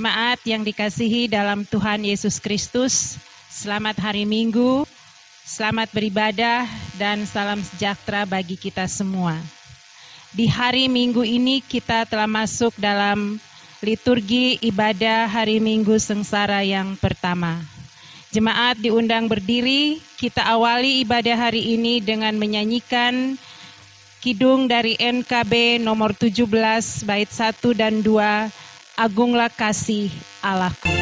Jemaat yang dikasihi dalam Tuhan Yesus Kristus, selamat hari Minggu, selamat beribadah, dan salam sejahtera bagi kita semua. Di hari Minggu ini kita telah masuk dalam liturgi ibadah hari Minggu Sengsara yang pertama. Jemaat diundang berdiri, kita awali ibadah hari ini dengan menyanyikan Kidung dari NKB nomor 17 bait 1 dan 2, Agunglah kasih Allahku.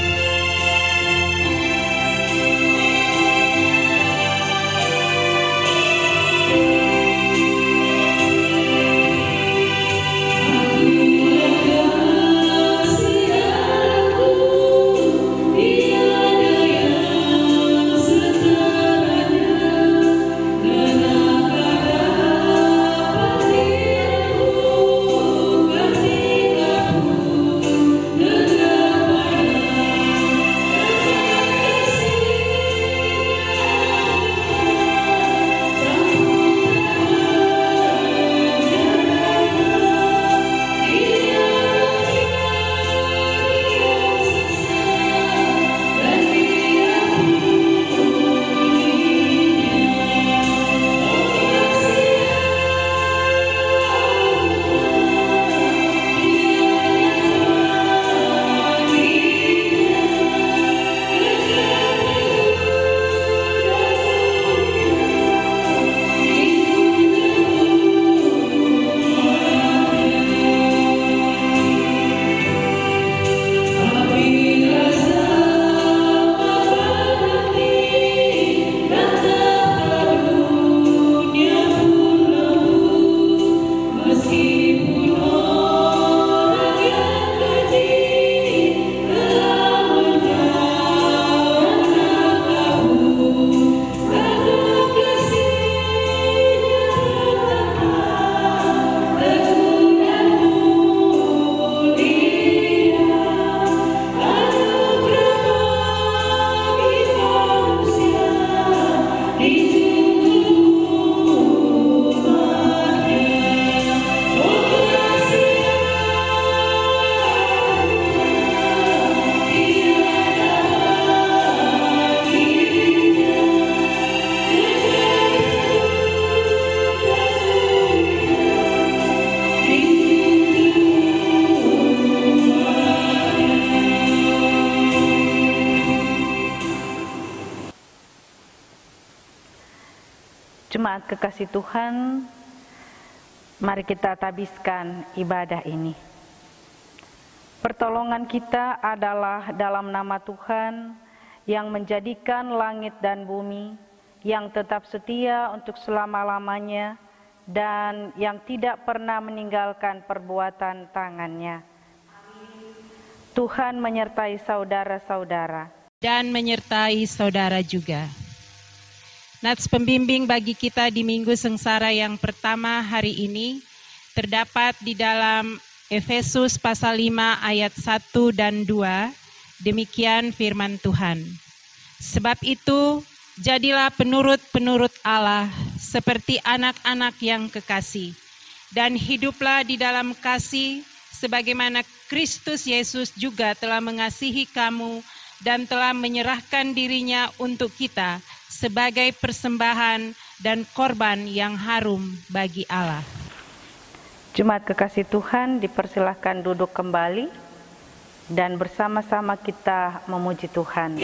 Jemaat kekasih Tuhan, mari kita tabiskan ibadah ini. Pertolongan kita adalah dalam nama Tuhan yang menjadikan langit dan bumi, yang tetap setia untuk selama-lamanya, dan yang tidak pernah meninggalkan perbuatan tangannya. Tuhan menyertai saudara-saudara. Dan menyertai saudara juga. Nats pembimbing bagi kita di Minggu Sengsara yang pertama hari ini terdapat di dalam Efesus pasal 5 ayat 1 dan 2. Demikian firman Tuhan. Sebab itu, jadilah penurut-penurut Allah seperti anak-anak yang kekasih, dan hiduplah di dalam kasih sebagaimana Kristus Yesus juga telah mengasihi kamu dan telah menyerahkan dirinya untuk kita sebagai persembahan dan korban yang harum bagi Allah. Jemaat kekasih Tuhan, dipersilahkan duduk kembali dan bersama-sama kita memuji Tuhan.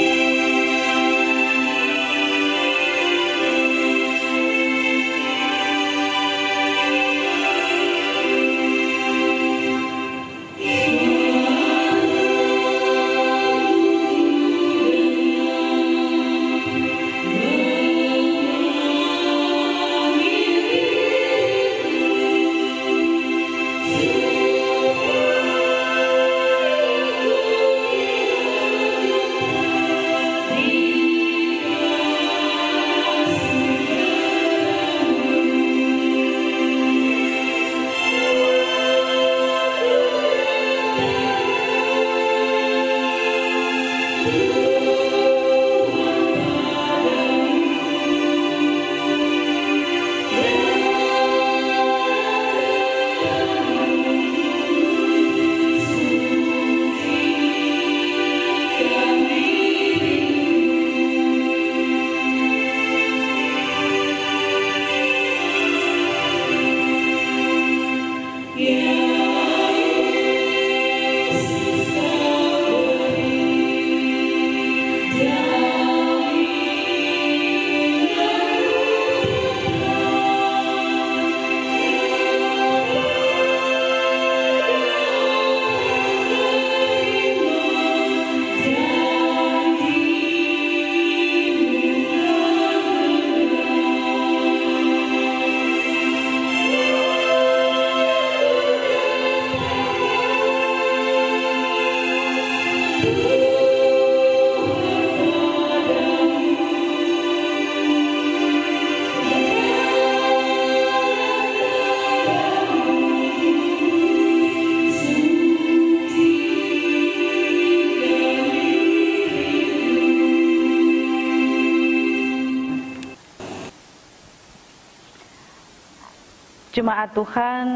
Jemaat Tuhan,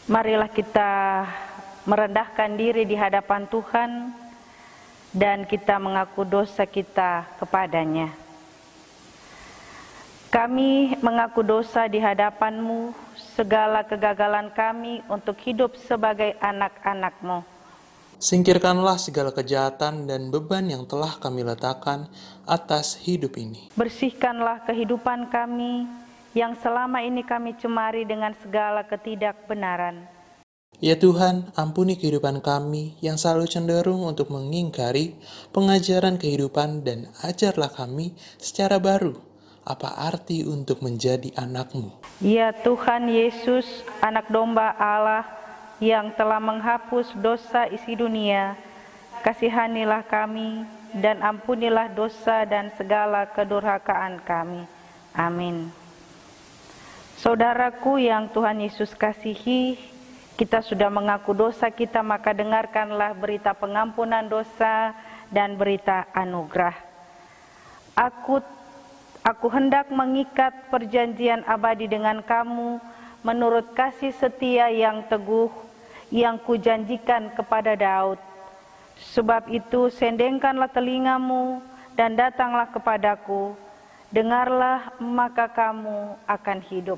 marilah kita merendahkan diri di hadapan Tuhan dan kita mengaku dosa kita kepadanya. Kami mengaku dosa di hadapan-Mu, segala kegagalan kami untuk hidup sebagai anak-anak-Mu. Singkirkanlah segala kejahatan dan beban yang telah kami letakkan atas hidup ini. Bersihkanlah kehidupan kami yang selama ini kami cemari dengan segala ketidakbenaran. Ya Tuhan, ampuni kehidupan kami yang selalu cenderung untuk mengingkari pengajaran kehidupan dan ajarlah kami secara baru apa arti untuk menjadi anak-Mu. Ya Tuhan Yesus, anak domba Allah yang telah menghapus dosa isi dunia, kasihanilah kami dan ampunilah dosa dan segala kedurhakaan kami. Amin. Saudaraku yang Tuhan Yesus kasihi, kita sudah mengaku dosa kita, maka dengarkanlah berita pengampunan dosa dan berita anugerah. Aku hendak mengikat perjanjian abadi dengan kamu menurut kasih setia yang teguh yang kujanjikan kepada Daud. Sebab itu sendengkanlah telingamu dan datanglah kepadaku. Dengarlah, maka kamu akan hidup.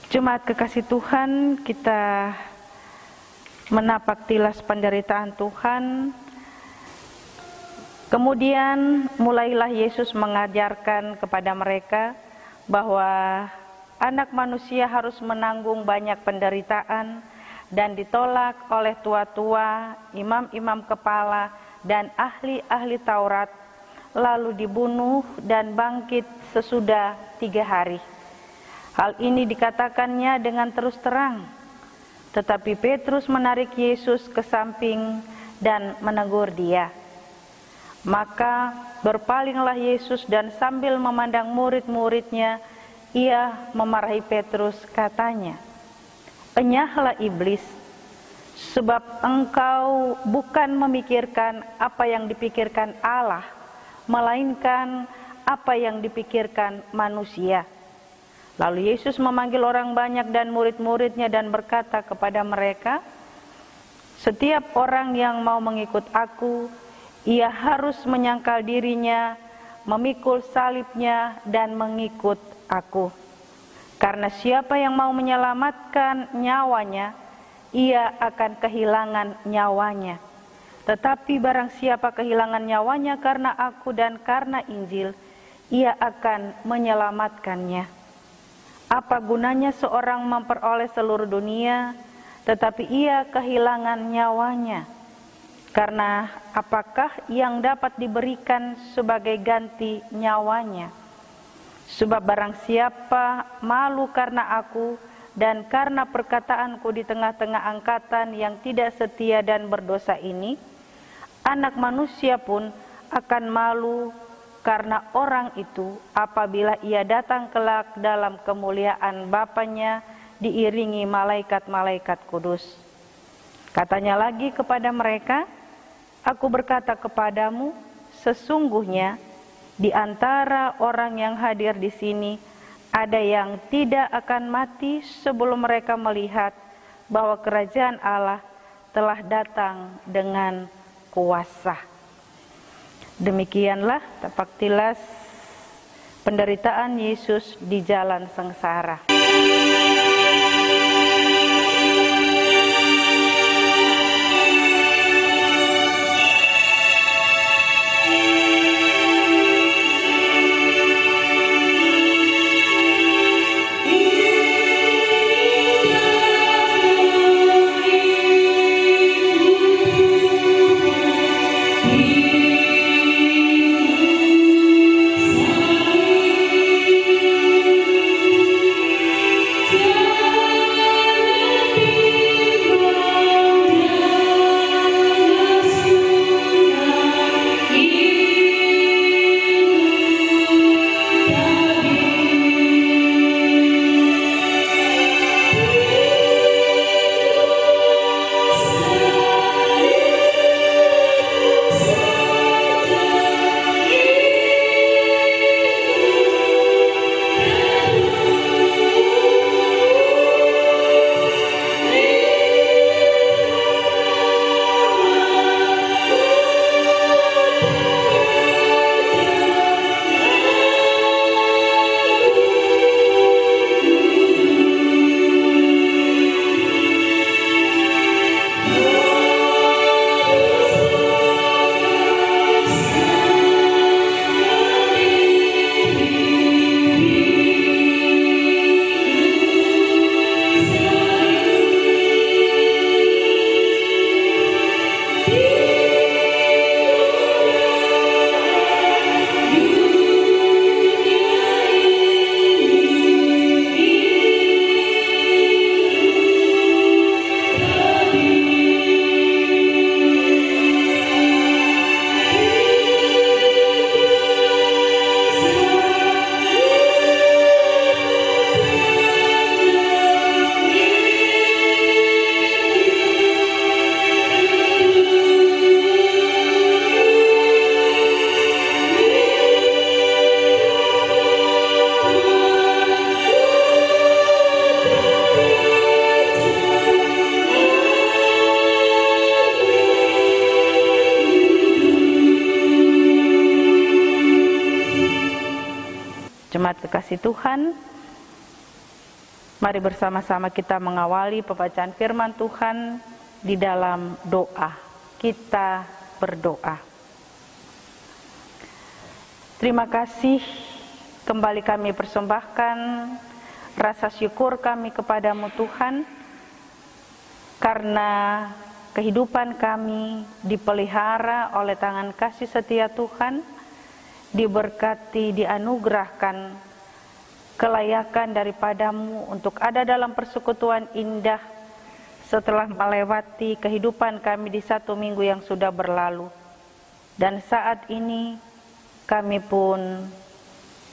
Jemaat kekasih Tuhan, kita menapak tilas penderitaan Tuhan. Kemudian mulailah Yesus mengajarkan kepada mereka bahwa anak manusia harus menanggung banyak penderitaan dan ditolak oleh tua-tua, imam-imam kepala, dan ahli-ahli Taurat, lalu dibunuh dan bangkit sesudah 3 hari. Hal ini dikatakannya dengan terus terang, tetapi Petrus menarik Yesus ke samping dan menegur dia. Maka berpalinglah Yesus dan sambil memandang murid-muridnya, ia memarahi Petrus, katanya, "Enyahlah iblis, sebab engkau bukan memikirkan apa yang dipikirkan Allah, melainkan apa yang dipikirkan manusia." Lalu Yesus memanggil orang banyak dan murid-muridnya dan berkata kepada mereka, "Setiap orang yang mau mengikut aku, ia harus menyangkal dirinya, memikul salibnya dan mengikut aku. Karena siapa yang mau menyelamatkan nyawanya, ia akan kehilangan nyawanya. Tetapi barang siapa kehilangan nyawanya karena aku dan karena Injil, ia akan menyelamatkannya. Apa gunanya seorang memperoleh seluruh dunia, tetapi ia kehilangan nyawanya? Karena apakah yang dapat diberikan sebagai ganti nyawanya? Sebab barang siapa malu karena aku dan karena perkataanku di tengah-tengah angkatan yang tidak setia dan berdosa ini, Anak Manusia pun akan malu karena orang itu apabila ia datang kelak dalam kemuliaan Bapanya diiringi malaikat-malaikat kudus." Katanya lagi kepada mereka, "Aku berkata kepadamu, sesungguhnya di antara orang yang hadir di sini ada yang tidak akan mati sebelum mereka melihat bahwa kerajaan Allah telah datang dengan kuasa." Demikianlah tapaktilas penderitaan Yesus di jalan sengsara. Jemaat kekasih Tuhan, mari bersama-sama kita mengawali pembacaan firman Tuhan di dalam doa. Kita berdoa. Terima kasih kembali kami persembahkan rasa syukur kami kepadamu Tuhan, karena kehidupan kami dipelihara oleh tangan kasih setia Tuhan, diberkati, dianugerahkan kelayakan daripadamu untuk ada dalam persekutuan indah setelah melewati kehidupan kami di 1 minggu yang sudah berlalu. Dan saat ini kami pun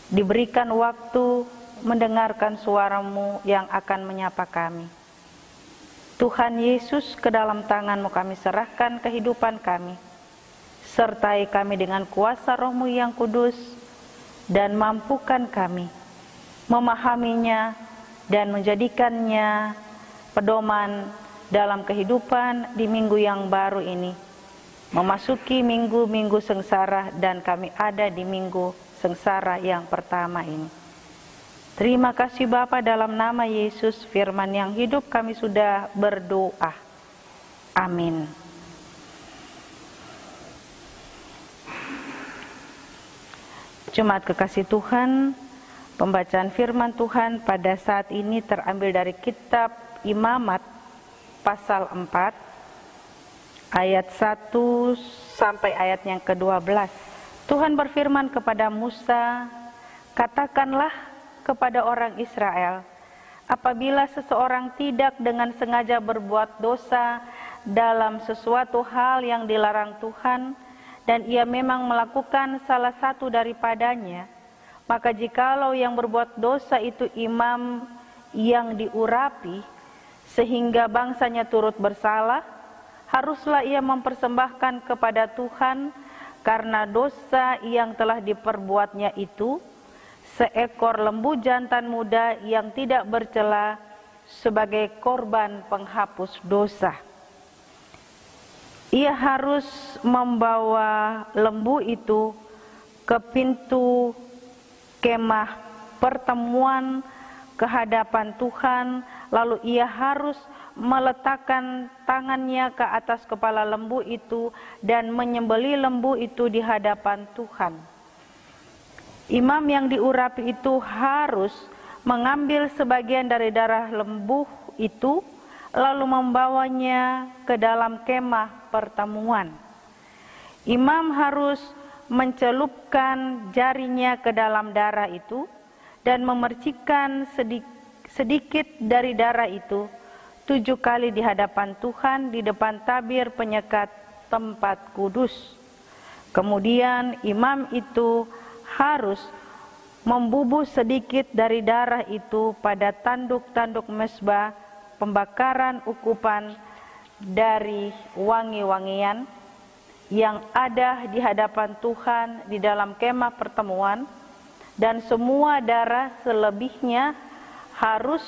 diberikan waktu mendengarkan suara-Mu yang akan menyapa kami. Tuhan Yesus, ke dalam tangan-Mu kami serahkan kehidupan kami. Sertai kami dengan kuasa Roh-Mu yang kudus, dan mampukan kami memahaminya dan menjadikannya pedoman dalam kehidupan di minggu yang baru ini. Memasuki minggu-minggu sengsara, dan kami ada di minggu sengsara yang pertama ini. Terima kasih Bapa, dalam nama Yesus firman yang hidup kami sudah berdoa. Amin. Jemaat kekasih Tuhan, pembacaan firman Tuhan pada saat ini terambil dari kitab Imamat pasal 4 ayat 1 sampai ayat yang ke-12. Tuhan berfirman kepada Musa, "Katakanlah kepada orang Israel, apabila seseorang tidak dengan sengaja berbuat dosa dalam sesuatu hal yang dilarang Tuhan, dan ia memang melakukan salah satu daripadanya, maka jikalau yang berbuat dosa itu imam yang diurapi, sehingga bangsanya turut bersalah, haruslah ia mempersembahkan kepada Tuhan karena dosa yang telah diperbuatnya itu seekor lembu jantan muda yang tidak bercela sebagai korban penghapus dosa. Ia harus membawa lembu itu ke pintu kemah pertemuan ke hadapan Tuhan, lalu ia harus meletakkan tangannya ke atas kepala lembu itu dan menyembelih lembu itu di hadapan Tuhan. Imam yang diurapi itu harus mengambil sebagian dari darah lembu itu, lalu membawanya ke dalam kemah pertemuan. Imam harus mencelupkan jarinya ke dalam darah itu dan memercikkan sedikit dari darah itu 7 kali di hadapan Tuhan di depan tabir penyekat tempat kudus. Kemudian imam itu harus membubuh sedikit dari darah itu pada tanduk-tanduk mezbah pembakaran ukupan dari wangi-wangian yang ada di hadapan Tuhan di dalam kemah pertemuan, dan semua darah selebihnya harus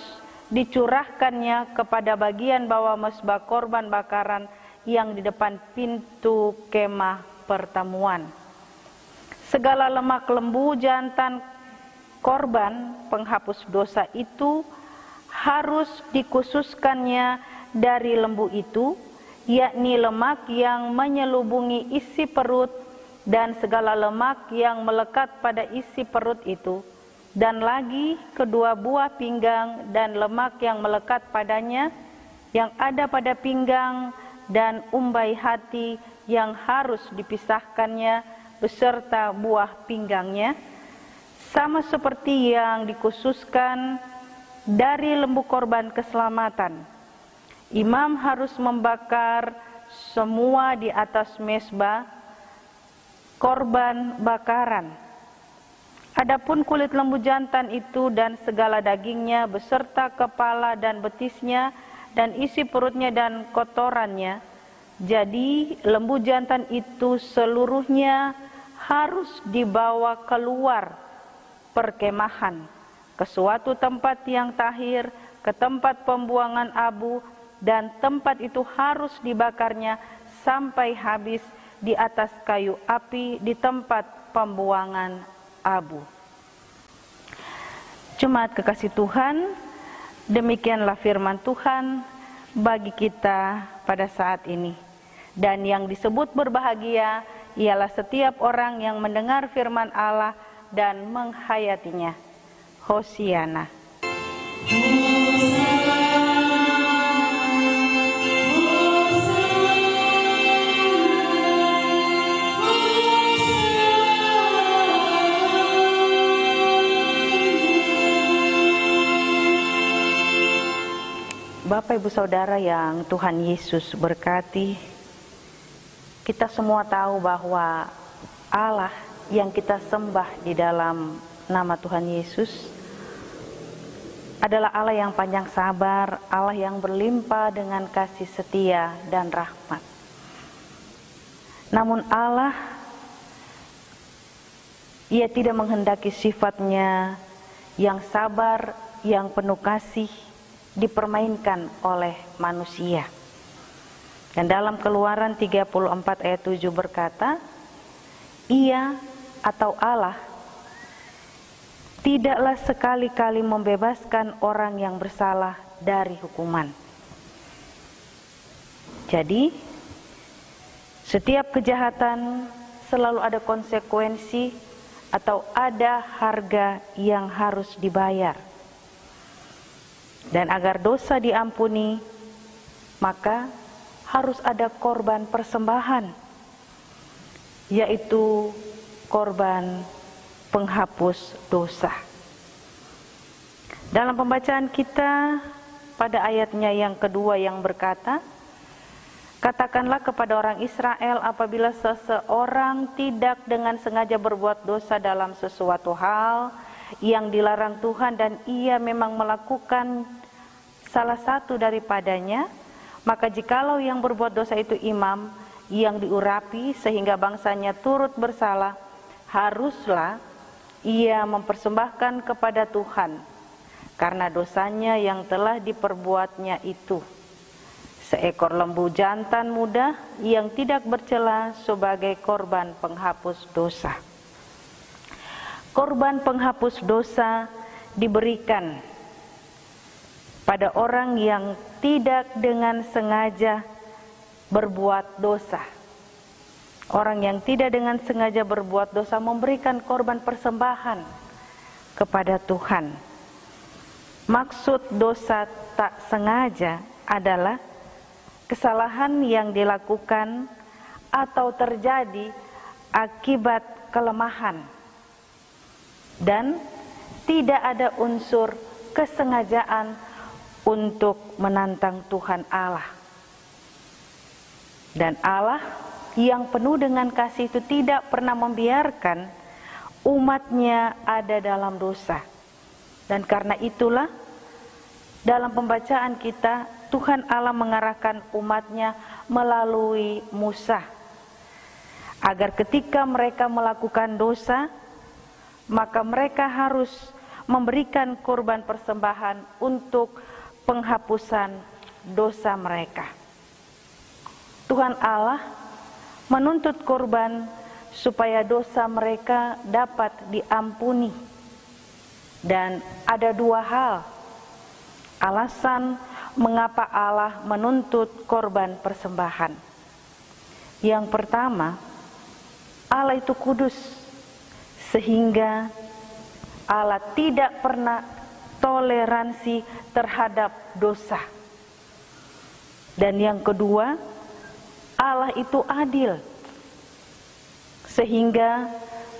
dicurahkannya kepada bagian bawah mezbah korban bakaran yang di depan pintu kemah pertemuan. Segala lemak lembu jantan korban penghapus dosa itu harus dikhususkannya dari lembu itu, yakni lemak yang menyelubungi isi perut dan segala lemak yang melekat pada isi perut itu, dan lagi kedua buah pinggang dan lemak yang melekat padanya yang ada pada pinggang dan umbai hati yang harus dipisahkannya beserta buah pinggangnya, sama seperti yang dikhususkan dari lembu korban keselamatan. Imam harus membakar semua di atas mezbah korban bakaran. Adapun kulit lembu jantan itu dan segala dagingnya beserta kepala dan betisnya dan isi perutnya dan kotorannya, jadi lembu jantan itu seluruhnya harus dibawa keluar perkemahan ke suatu tempat yang tahir, ke tempat pembuangan abu, dan tempat itu harus dibakarnya sampai habis di atas kayu api di tempat pembuangan abu. Jemaat kekasih Tuhan, demikianlah firman Tuhan bagi kita pada saat ini. Dan yang disebut berbahagia ialah setiap orang yang mendengar firman Allah dan menghayatinya. Hosiana. Bapak Ibu Saudara yang Tuhan Yesus berkati, kita semua tahu bahwa Allah yang kita sembah di dalam nama Tuhan Yesus adalah Allah yang panjang sabar, Allah yang berlimpah dengan kasih setia dan rahmat. Namun Allah, Ia tidak menghendaki sifatnya yang sabar, yang penuh kasih dipermainkan oleh manusia. Dan dalam Keluaran 34 ayat 7 berkata, Ia atau Allah tidaklah sekali-kali membebaskan orang yang bersalah dari hukuman. Jadi, setiap kejahatan selalu ada konsekuensi atau ada harga yang harus dibayar. Dan agar dosa diampuni, maka harus ada korban persembahan, yaitu korban penghapus dosa. Dalam pembacaan kita pada ayatnya yang kedua yang berkata, katakanlah kepada orang Israel, apabila seseorang tidak dengan sengaja berbuat dosa dalam sesuatu hal yang dilarang Tuhan dan ia memang melakukan salah satu daripadanya, maka jikalau yang berbuat dosa itu imam yang diurapi sehingga bangsanya turut bersalah, haruslah ia mempersembahkan kepada Tuhan karena dosanya yang telah diperbuatnya itu seekor lembu jantan muda yang tidak bercela sebagai korban penghapus dosa. Korban penghapus dosa diberikan pada orang yang tidak dengan sengaja berbuat dosa. Orang yang tidak dengan sengaja berbuat dosa memberikan korban persembahan kepada Tuhan. Maksud dosa tak sengaja adalah kesalahan yang dilakukan atau terjadi akibat kelemahan dan tidak ada unsur kesengajaan untuk menantang Tuhan Allah. Dan Allah yang penuh dengan kasih itu tidak pernah membiarkan umatnya ada dalam dosa. Dan karena itulah dalam pembacaan kita Tuhan Allah mengarahkan umatnya melalui Musa, agar ketika mereka melakukan dosa, maka mereka harus memberikan korban persembahan untuk penghapusan dosa mereka. Tuhan Allah menuntut korban supaya dosa mereka dapat diampuni. Dan ada dua hal alasan mengapa Allah menuntut korban persembahan. Yang pertama, Allah itu kudus, sehingga Allah tidak pernah toleransi terhadap dosa. Dan yang kedua, Allah itu adil, sehingga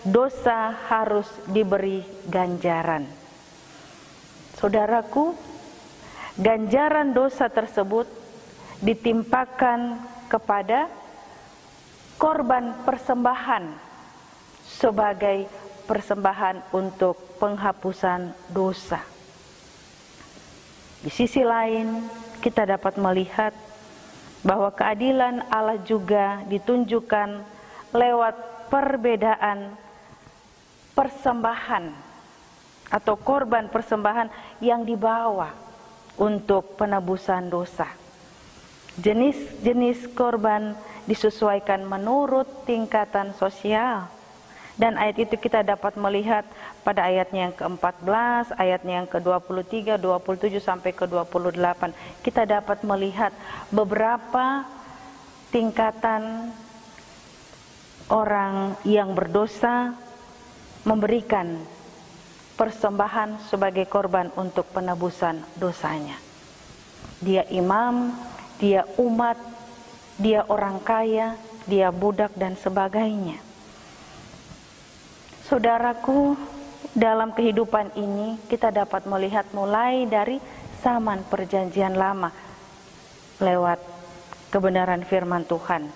dosa harus diberi ganjaran. Saudaraku, ganjaran dosa tersebut ditimpakan kepada korban persembahan sebagai persembahan untuk penghapusan dosa. Di sisi lain, kita dapat melihat bahwa keadilan Allah juga ditunjukkan lewat perbedaan persembahan atau korban persembahan yang dibawa untuk penebusan dosa. Jenis-jenis korban disesuaikan menurut tingkatan sosial. Dan ayat itu kita dapat melihat pada ayatnya yang ke-14, ayatnya yang ke-23, 27 sampai ke-28. Kita dapat melihat beberapa tingkatan orang yang berdosa memberikan persembahan sebagai korban untuk penebusan dosanya. Dia imam, dia umat, dia orang kaya, dia budak dan sebagainya. Saudaraku, dalam kehidupan ini kita dapat melihat mulai dari zaman perjanjian lama lewat kebenaran firman Tuhan.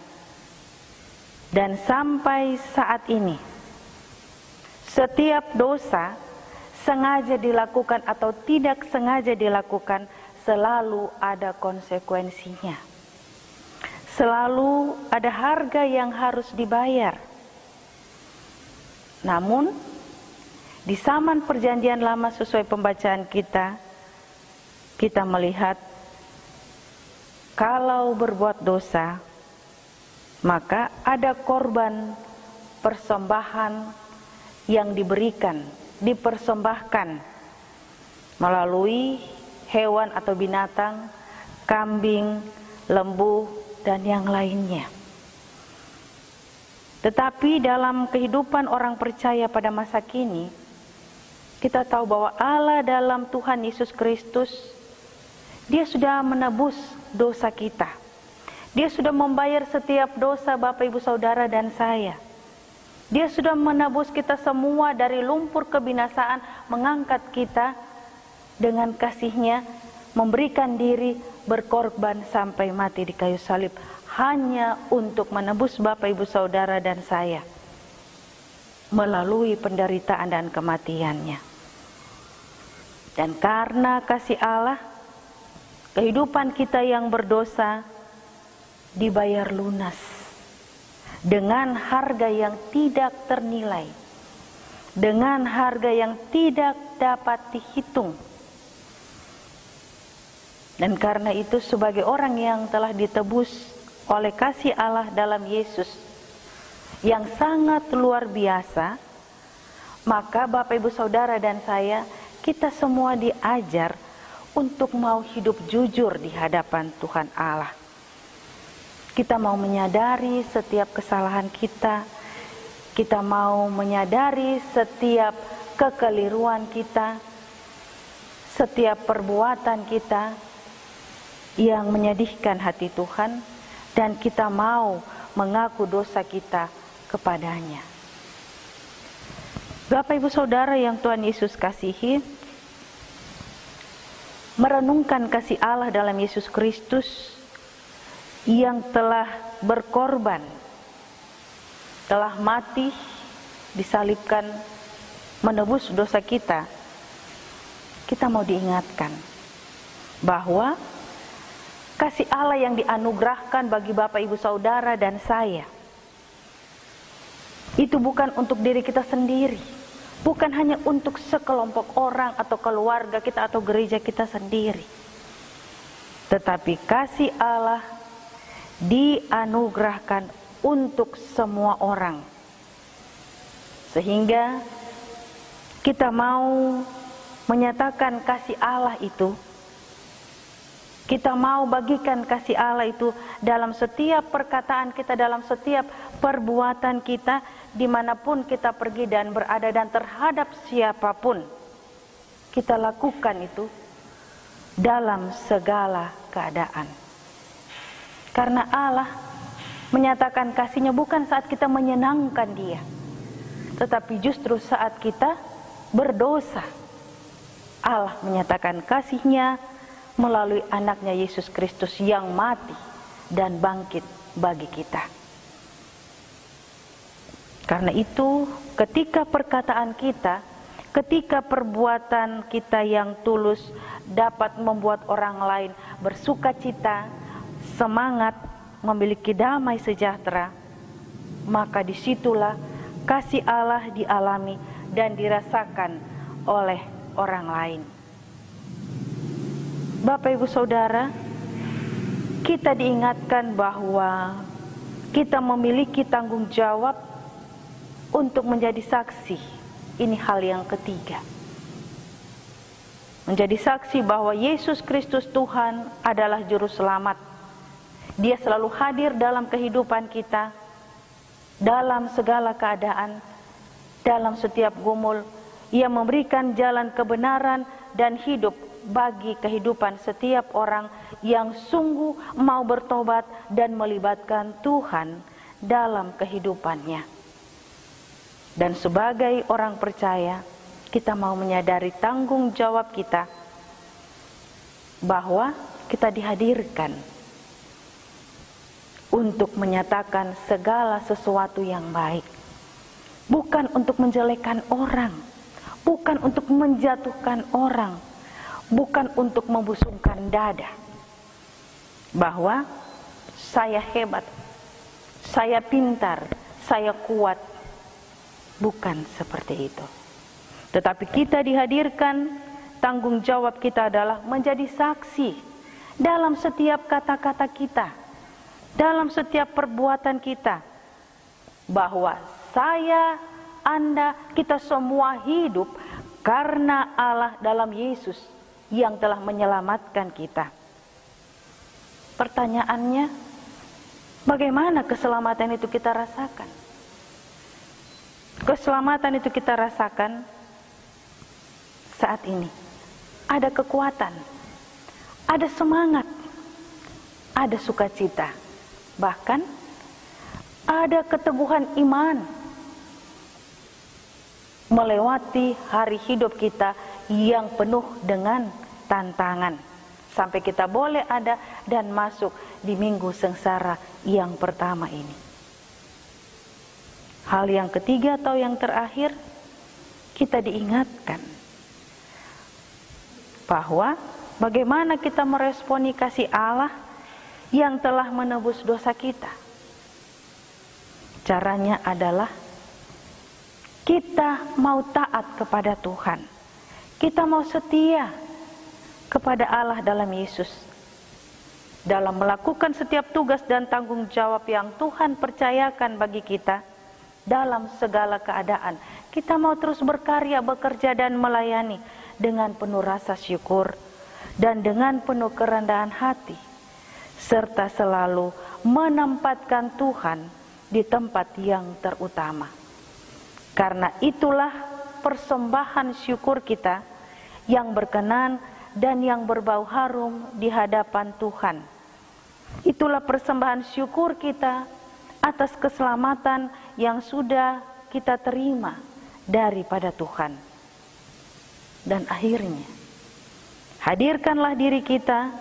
Dan sampai saat ini, setiap dosa sengaja dilakukan atau tidak sengaja dilakukan, selalu ada konsekuensinya. Selalu ada harga yang harus dibayar. Namun, di zaman Perjanjian Lama sesuai pembacaan kita melihat kalau berbuat dosa, maka ada korban persembahan yang diberikan, dipersembahkan melalui hewan atau binatang, kambing, lembu, dan yang lainnya. Tetapi dalam kehidupan orang percaya pada masa kini, kita tahu bahwa Allah dalam Tuhan Yesus Kristus, Dia sudah menebus dosa kita. Dia sudah membayar setiap dosa Bapak Ibu Saudara dan saya. Dia sudah menebus kita semua dari lumpur kebinasaan, mengangkat kita dengan kasih-Nya, memberikan diri berkorban sampai mati di kayu salib, hanya untuk menebus Bapak Ibu Saudara dan saya melalui penderitaan dan kematian-Nya. Dan karena kasih Allah, kehidupan kita yang berdosa dibayar lunas dengan harga yang tidak ternilai, dengan harga yang tidak dapat dihitung. Dan karena itu, sebagai orang yang telah ditebus oleh kasih Allah dalam Yesus yang sangat luar biasa, maka Bapak Ibu Saudara dan saya, kita semua diajar untuk mau hidup jujur di hadapan Tuhan Allah. Kita mau menyadari setiap kesalahan kita, kita mau menyadari setiap kekeliruan kita, setiap perbuatan kita yang menyedihkan hati Tuhan, dan kita mau mengaku dosa kita kepadanya. Bapak Ibu Saudara yang Tuhan Yesus kasihi, merenungkan kasih Allah dalam Yesus Kristus yang telah berkorban, telah mati, disalibkan, menebus dosa kita, kita mau diingatkan bahwa kasih Allah yang dianugerahkan bagi Bapak Ibu Saudara dan saya itu bukan untuk diri kita sendiri, bukan hanya untuk sekelompok orang atau keluarga kita atau gereja kita sendiri, tetapi kasih Allah dianugerahkan untuk semua orang, sehingga kita mau menyatakan kasih Allah itu, kita mau bagikan kasih Allah itu dalam setiap perkataan kita, dalam setiap perbuatan kita, dimanapun kita pergi dan berada, dan terhadap siapapun kita lakukan itu dalam segala keadaan. Karena Allah menyatakan kasih-Nya bukan saat kita menyenangkan Dia, tetapi justru saat kita berdosa. Allah menyatakan kasih-Nya melalui anaknya Yesus Kristus yang mati dan bangkit bagi kita. Karena itu, ketika perkataan kita, ketika perbuatan kita yang tulus dapat membuat orang lain bersuka cita, semangat, memiliki damai sejahtera, maka disitulah kasih Allah dialami dan dirasakan oleh orang lain. Bapak Ibu Saudara, kita diingatkan bahwa kita memiliki tanggung jawab untuk menjadi saksi. Ini hal yang ketiga. Menjadi saksi bahwa Yesus Kristus Tuhan adalah juru selamat. Dia selalu hadir dalam kehidupan kita, dalam segala keadaan, dalam setiap gumul. Ia memberikan jalan kebenaran dan hidup bagi kehidupan setiap orang yang sungguh mau bertobat dan melibatkan Tuhan dalam kehidupannya. Dan sebagai orang percaya, kita mau menyadari tanggung jawab kita bahwa kita dihadirkan untuk menyatakan segala sesuatu yang baik, bukan untuk menjelekkan orang, bukan untuk menjatuhkan orang, bukan untuk membusungkan dada bahwa saya hebat, saya pintar, saya kuat. Bukan seperti itu. Tetapi kita dihadirkan, tanggung jawab kita adalah menjadi saksi dalam setiap kata-kata kita, dalam setiap perbuatan kita, bahwa saya, Anda, kita semua hidup karena Allah dalam Yesus yang telah menyelamatkan kita. Pertanyaannya, bagaimana keselamatan itu kita rasakan? Keselamatan itu kita rasakan saat ini. Ada kekuatan, ada semangat, ada sukacita, bahkan ada keteguhan iman melewati hari hidup kita yang penuh dengan tantangan, sampai kita boleh ada dan masuk di minggu sengsara yang pertama ini. Hal yang ketiga atau yang terakhir, kita diingatkan bahwa bagaimana kita meresponi kasih Allah yang telah menebus dosa kita. Caranya adalah kita mau taat kepada Tuhan. Kita mau setia kepada Allah dalam Yesus. Dalam melakukan setiap tugas dan tanggung jawab yang Tuhan percayakan bagi kita dalam segala keadaan. Kita mau terus berkarya, bekerja dan melayani dengan penuh rasa syukur dan dengan penuh kerendahan hati, serta selalu menempatkan Tuhan di tempat yang terutama. Karena itulah persembahan syukur kita yang berkenan dan yang berbau harum di hadapan Tuhan. Itulah persembahan syukur kita atas keselamatan yang sudah kita terima daripada Tuhan. Dan akhirnya, hadirkanlah diri kita,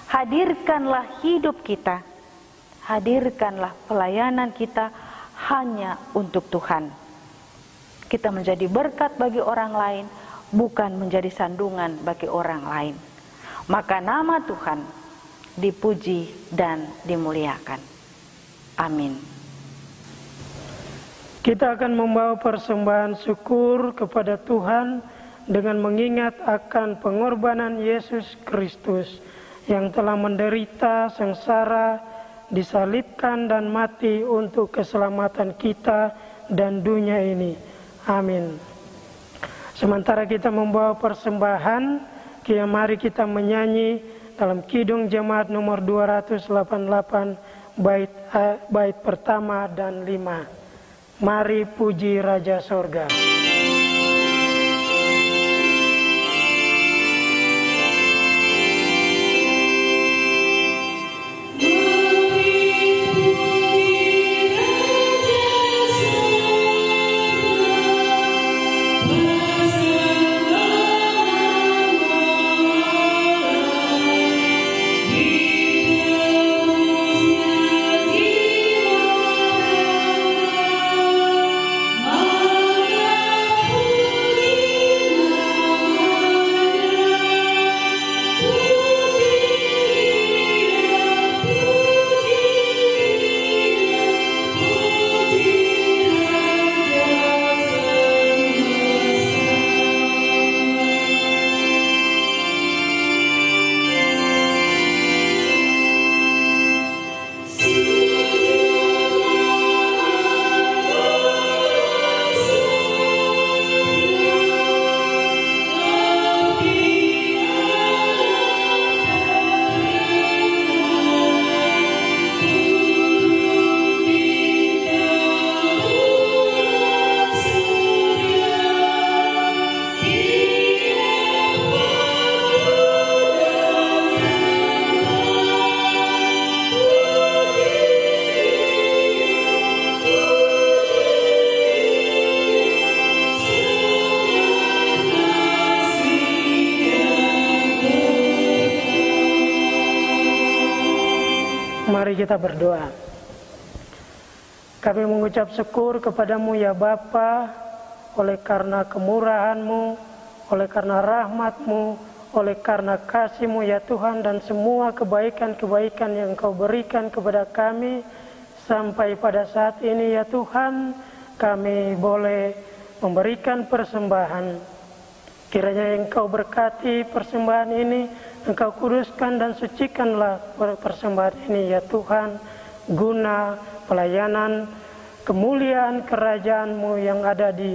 hadirkanlah hidup kita, hadirkanlah pelayanan kita hanya untuk Tuhan. Kita menjadi berkat bagi orang lain, bukan menjadi sandungan bagi orang lain. Maka nama Tuhan dipuji dan dimuliakan. Amin. Kita akan membawa persembahan syukur kepada Tuhan dengan mengingat akan pengorbanan Yesus Kristus yang telah menderita sengsara, disalibkan dan mati untuk keselamatan kita dan dunia ini. Amin. Sementara kita membawa persembahan, mari kita menyanyi dalam Kidung Jemaat nomor 288 bait pertama dan 5. Mari puji Raja Sorga. Mari kita berdoa. Kami mengucap syukur kepadamu ya Bapa oleh karena kemurahan-Mu, oleh karena rahmat-Mu, oleh karena kasih-Mu ya Tuhan, dan semua kebaikan-kebaikan yang Engkau berikan kepada kami sampai pada saat ini ya Tuhan, kami boleh memberikan persembahan. Kiranya Engkau berkati persembahan ini, Engkau kuduskan dan sucikanlah persembahan ini ya Tuhan, guna pelayanan kemuliaan kerajaan-Mu yang ada di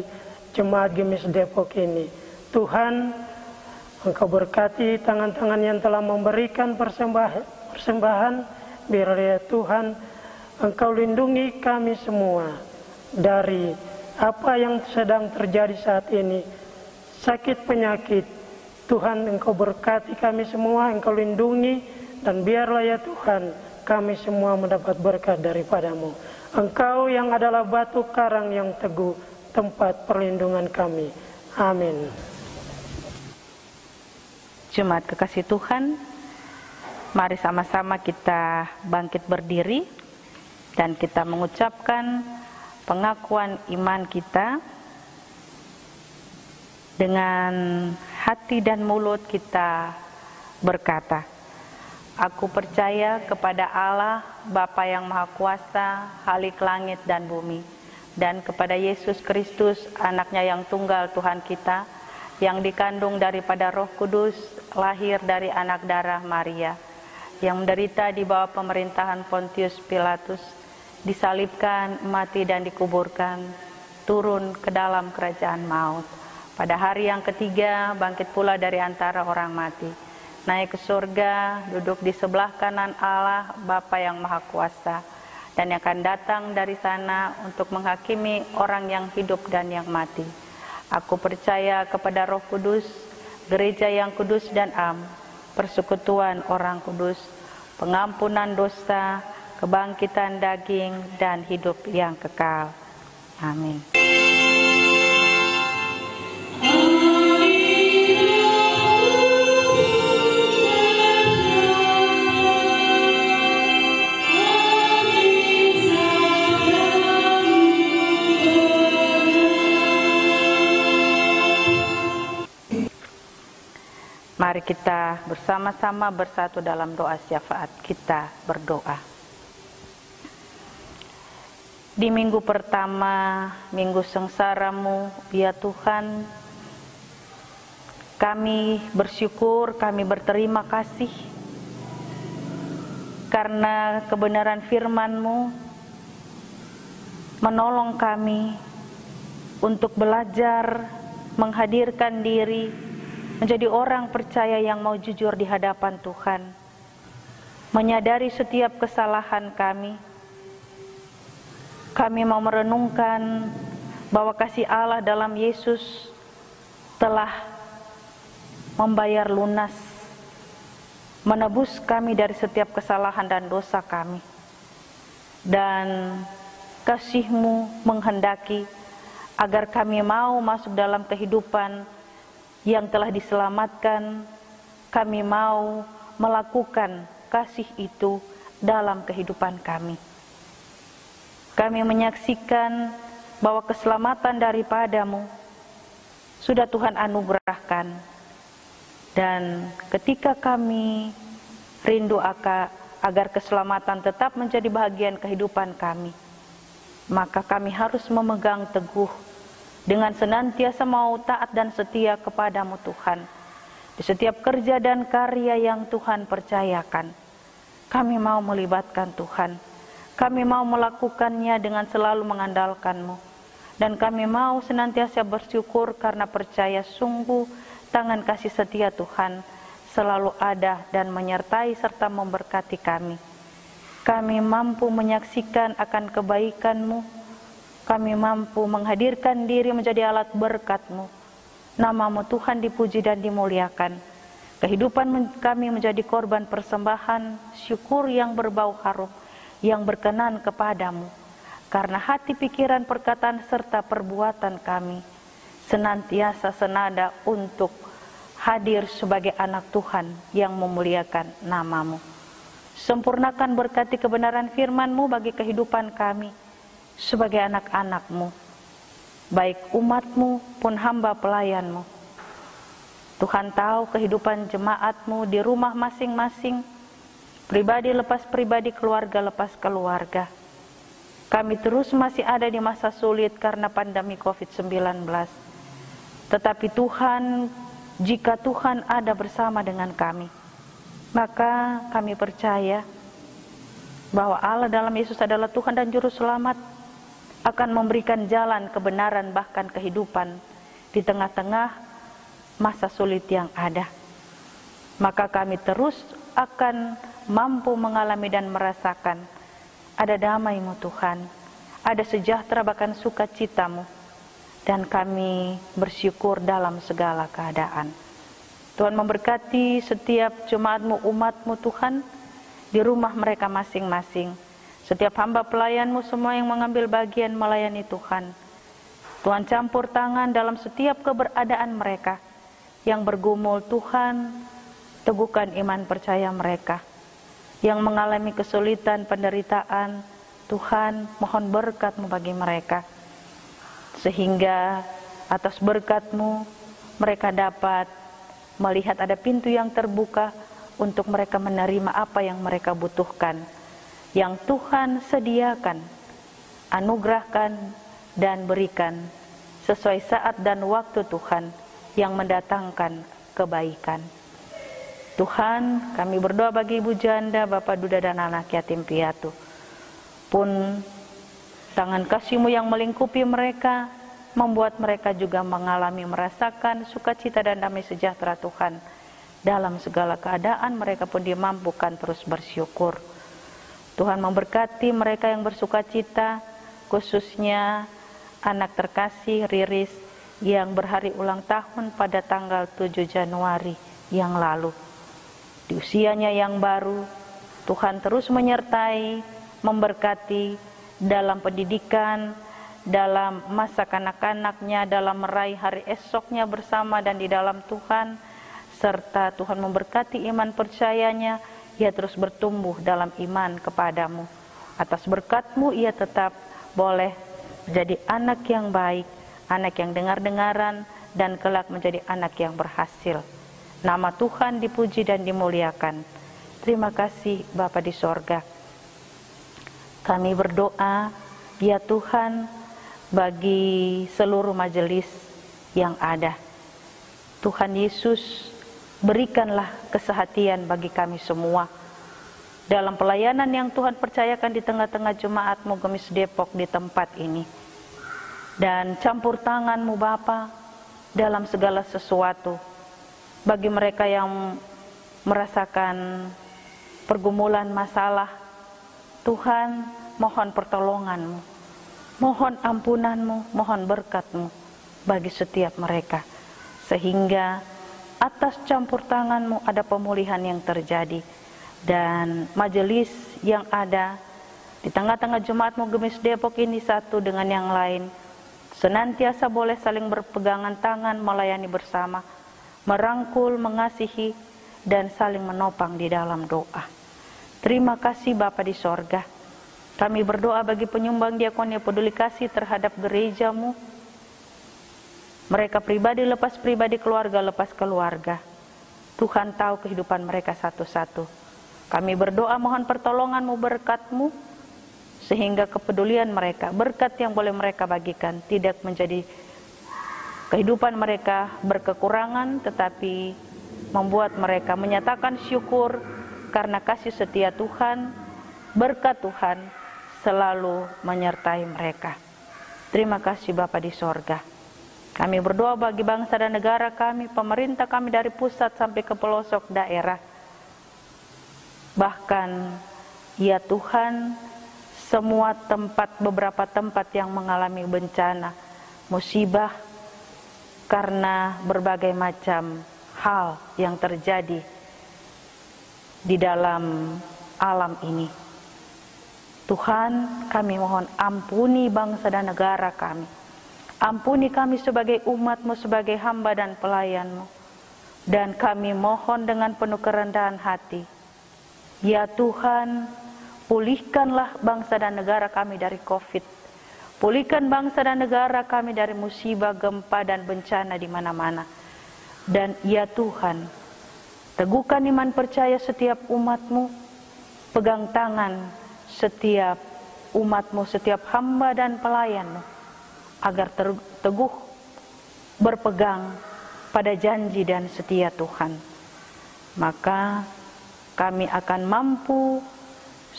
Jemaat Gemis Depok ini. Tuhan, Engkau berkati tangan-tangan yang telah memberikan persembahan, biar ya Tuhan, Engkau lindungi kami semua dari apa yang sedang terjadi saat ini, sakit penyakit. Tuhan, Engkau berkati kami semua, Engkau lindungi, dan biarlah ya Tuhan, kami semua mendapat berkat daripada-Mu. Engkau yang adalah batu karang yang teguh, tempat perlindungan kami. Amin. Jemaat kekasih Tuhan, mari sama-sama kita bangkit berdiri dan kita mengucapkan pengakuan iman kita. Dengan hati dan mulut kita berkata, aku percaya kepada Allah, Bapa yang Maha Kuasa, Khalik langit dan bumi, dan kepada Yesus Kristus, anaknya yang tunggal Tuhan kita, yang dikandung daripada Roh Kudus, lahir dari anak darah Maria, yang menderita di bawah pemerintahan Pontius Pilatus, disalibkan, mati dan dikuburkan, turun ke dalam kerajaan maut. Pada hari yang ketiga, bangkit pula dari antara orang mati, naik ke surga, duduk di sebelah kanan Allah, Bapa yang Maha Kuasa, dan yang akan datang dari sana untuk menghakimi orang yang hidup dan yang mati. Aku percaya kepada Roh Kudus, gereja yang kudus dan am, persekutuan orang kudus, pengampunan dosa, kebangkitan daging, dan hidup yang kekal. Amin. Mari kita bersama-sama bersatu dalam doa syafaat. Kita berdoa. Di minggu pertama, minggu sengsara-Mu, ya Tuhan, kami bersyukur, kami berterima kasih karena kebenaran firman-Mu menolong kami untuk belajar menghadirkan diri menjadi orang percaya yang mau jujur di hadapan Tuhan, menyadari setiap kesalahan kami. Kami mau merenungkan bahwa kasih Allah dalam Yesus telah membayar lunas, menebus kami dari setiap kesalahan dan dosa kami. Dan kasih-Mu menghendaki agar kami mau masuk dalam kehidupan yang telah diselamatkan. Kami mau melakukan kasih itu dalam kehidupan kami. Kami menyaksikan bahwa keselamatan daripada-Mu sudah Tuhan anugerahkan, dan ketika kami rindu agar keselamatan tetap menjadi bagian kehidupan kami, maka kami harus memegang teguh dengan senantiasa mau taat dan setia kepada-Mu Tuhan. Di setiap kerja dan karya yang Tuhan percayakan, kami mau melibatkan Tuhan. Kami mau melakukannya dengan selalu mengandalkan-Mu. Dan kami mau senantiasa bersyukur karena percaya sungguh tangan kasih setia Tuhan selalu ada dan menyertai serta memberkati kami. Kami mampu menyaksikan akan kebaikan-Mu. Kami mampu menghadirkan diri menjadi alat berkat-Mu. Nama-Mu Tuhan dipuji dan dimuliakan. Kehidupan kami menjadi korban persembahan, syukur yang berbau harum, yang berkenan kepada-Mu. Karena hati, pikiran, perkataan, serta perbuatan kami senantiasa senada untuk hadir sebagai anak Tuhan yang memuliakan nama-Mu. Sempurnakan berkati kebenaran firman-Mu bagi kehidupan kami sebagai anak-anak-Mu. baik umat-Mu pun hamba pelayan-Mu. Tuhan tahu kehidupan jemaat-Mu di rumah masing-masing, pribadi lepas pribadi, keluarga lepas keluarga. Kami terus masih ada di masa sulit karena pandemi COVID-19. Tetapi Tuhan, jika Tuhan ada bersama dengan kami, maka kami percaya bahwa Allah dalam Yesus adalah Tuhan dan Juru Selamat, akan memberikan jalan kebenaran bahkan kehidupan di tengah-tengah masa sulit yang ada. Maka kami terus akan mampu mengalami dan merasakan ada damai-Mu Tuhan, ada sejahtera bahkan sukacita-Mu, dan kami bersyukur dalam segala keadaan. Tuhan memberkati setiap jemaat-Mu, umat-Mu Tuhan, di rumah mereka masing-masing. Setiap hamba pelayan-Mu semua yang mengambil bagian melayani Tuhan. Tuhan campur tangan dalam setiap keberadaan mereka. Yang bergumul Tuhan, teguhkan iman percaya mereka. Yang mengalami kesulitan, penderitaan, Tuhan mohon berkat-Mu bagi mereka. Sehingga atas berkat-Mu mereka dapat melihat ada pintu yang terbuka untuk mereka menerima apa yang mereka butuhkan, yang Tuhan sediakan, anugerahkan dan berikan sesuai saat dan waktu Tuhan yang mendatangkan kebaikan. Tuhan, kami berdoa bagi ibu janda, bapak duda dan anak yatim piatu. Pun tangan kasih-Mu yang melingkupi mereka, membuat mereka juga mengalami, merasakan sukacita dan damai sejahtera Tuhan. Dalam segala keadaan mereka pun dimampukan terus bersyukur. Tuhan memberkati mereka yang bersukacita, khususnya anak terkasih Riris yang berhari ulang tahun pada tanggal 7 Januari yang lalu. Di usianya yang baru, Tuhan terus menyertai, memberkati dalam pendidikan, dalam masa kanak-kanaknya, dalam meraih hari esoknya bersama dan di dalam Tuhan, serta Tuhan memberkati iman percayanya, ia terus bertumbuh dalam iman kepadamu. Atas berkat-Mu ia tetap boleh menjadi anak yang baik, anak yang dengar-dengaran, dan kelak menjadi anak yang berhasil. Nama Tuhan dipuji dan dimuliakan. Terima kasih Bapa di sorga. Kami berdoa, ya Tuhan, bagi seluruh majelis yang ada. Tuhan Yesus, berikanlah kesehatian bagi kami semua dalam pelayanan yang Tuhan percayakan di tengah-tengah jemaat-Mu Gemis Depok di tempat ini. Dan campur tangan-Mu Bapa dalam segala sesuatu. Bagi mereka yang merasakan pergumulan masalah, Tuhan mohon pertolongan-Mu, mohon ampunan-Mu, mohon berkat-Mu bagi setiap mereka. Sehingga atas campur tangan-Mu ada pemulihan yang terjadi. Dan majelis yang ada di tengah-tengah jemaat-Mu Gemis Depok ini satu dengan yang lain, senantiasa boleh saling berpegangan tangan, melayani bersama, merangkul, mengasihi, dan saling menopang di dalam doa. Terima kasih Bapa di sorga. Kami berdoa bagi penyumbang diakonia peduli kasih terhadap gereja-Mu, mereka pribadi lepas pribadi, keluarga lepas keluarga. Tuhan tahu kehidupan mereka satu-satu. Kami berdoa mohon pertolongan-Mu, berkat-Mu, sehingga kepedulian mereka, berkat yang boleh mereka bagikan, tidak menjadi kehidupan mereka berkekurangan, tetapi membuat mereka menyatakan syukur karena kasih setia Tuhan, berkat Tuhan selalu menyertai mereka. Terima kasih Bapa di sorga. Kami berdoa bagi bangsa dan negara kami, pemerintah kami dari pusat sampai ke pelosok daerah. Bahkan, ya Tuhan, semua tempat, beberapa tempat yang mengalami bencana, musibah, karena berbagai macam hal yang terjadi di dalam alam ini. Tuhan, kami mohon ampuni bangsa dan negara kami. Ampuni kami sebagai umat-Mu, sebagai hamba dan pelayan-Mu. Dan kami mohon dengan penuh kerendahan hati, ya Tuhan, pulihkanlah bangsa dan negara kami dari COVID. Pulihkan bangsa dan negara kami dari musibah, gempa, dan bencana di mana-mana. Dan ya Tuhan, teguhkan iman percaya setiap umat-Mu, pegang tangan setiap umat-Mu, setiap hamba dan pelayan-Mu, agar teguh berpegang pada janji dan setia Tuhan. Maka kami akan mampu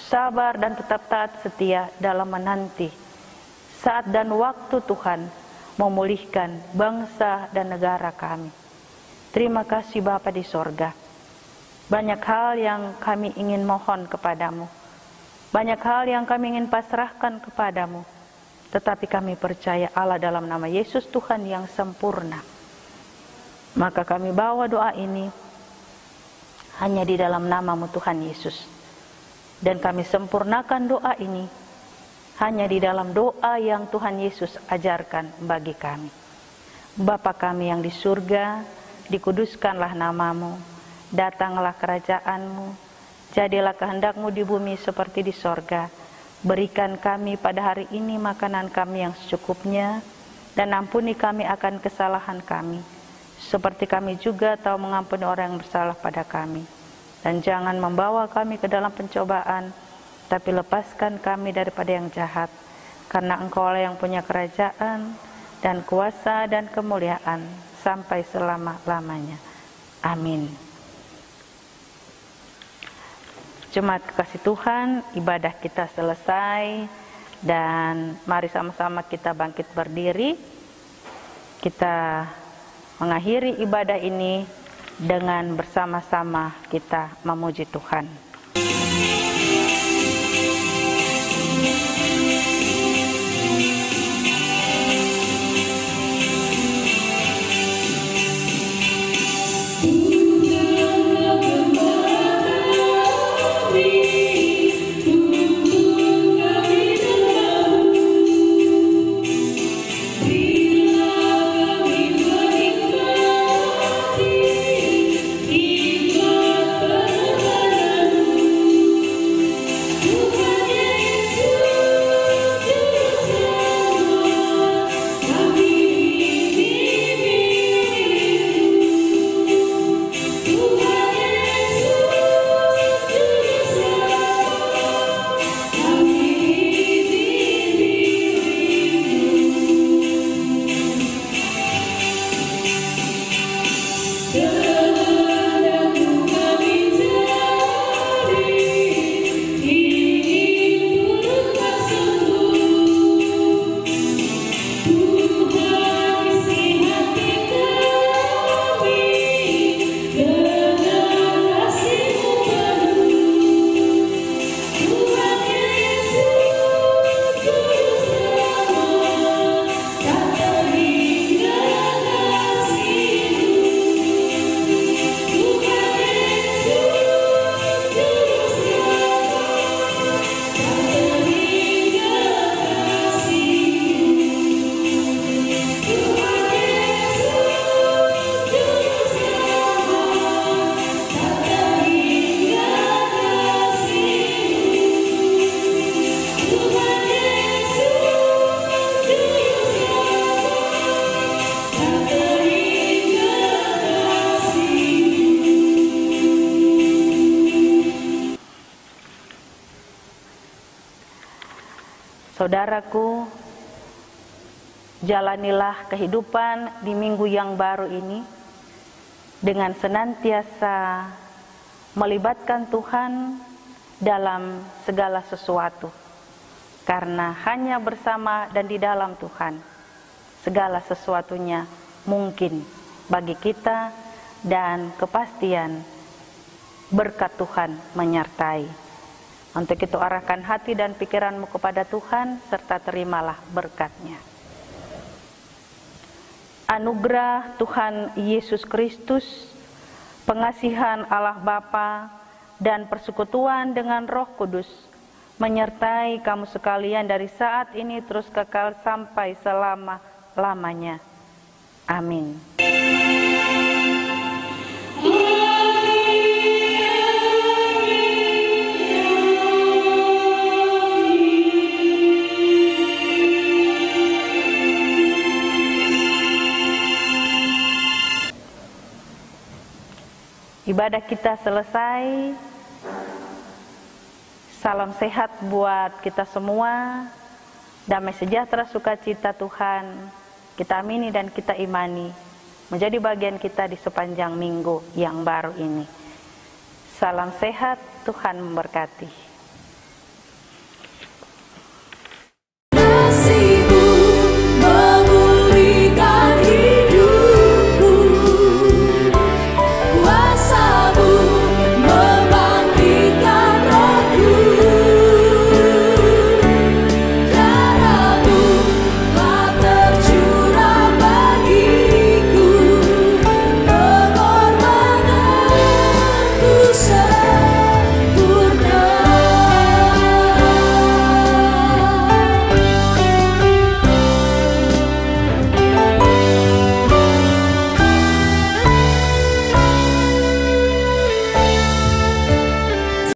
sabar dan tetap taat setia dalam menanti saat dan waktu Tuhan memulihkan bangsa dan negara kami. Terima kasih Bapa di sorga. Banyak hal yang kami ingin mohon kepadamu. Banyak hal yang kami ingin pasrahkan kepadamu. Tetapi kami percaya Allah dalam nama Yesus Tuhan yang sempurna. Maka kami bawa doa ini hanya di dalam nama-Mu Tuhan Yesus. Dan kami sempurnakan doa ini hanya di dalam doa yang Tuhan Yesus ajarkan bagi kami. Bapa kami yang di surga, dikuduskanlah nama-Mu, datanglah kerajaan-Mu, jadilah kehendak-Mu di bumi seperti di sorga. Berikan kami pada hari ini makanan kami yang secukupnya, dan ampuni kami akan kesalahan kami, seperti kami juga tahu mengampuni orang yang bersalah pada kami. Dan jangan membawa kami ke dalam pencobaan, tapi lepaskan kami daripada yang jahat, karena Engkau-lah yang punya kerajaan, dan kuasa, dan kemuliaan, sampai selama-lamanya. Amin. Jemaat kekasih Tuhan, ibadah kita selesai, dan mari sama-sama kita bangkit berdiri. Kita mengakhiri ibadah ini dengan bersama-sama kita memuji Tuhan. Saudaraku, jalanilah kehidupan di minggu yang baru ini dengan senantiasa melibatkan Tuhan dalam segala sesuatu. Karena hanya bersama dan di dalam Tuhan, segala sesuatunya mungkin bagi kita, dan kepastian berkat Tuhan menyertai. Untuk itu arahkan hati dan pikiranmu kepada Tuhan, serta terimalah berkat-Nya. Anugerah Tuhan Yesus Kristus, pengasihan Allah Bapa, dan persekutuan dengan Roh Kudus menyertai kamu sekalian dari saat ini terus kekal sampai selama-lamanya. Amin. Ibadah kita selesai. Salam sehat buat kita semua. Damai sejahtera sukacita Tuhan kita amini dan kita imani menjadi bagian kita di sepanjang minggu yang baru ini. Salam sehat, Tuhan memberkati.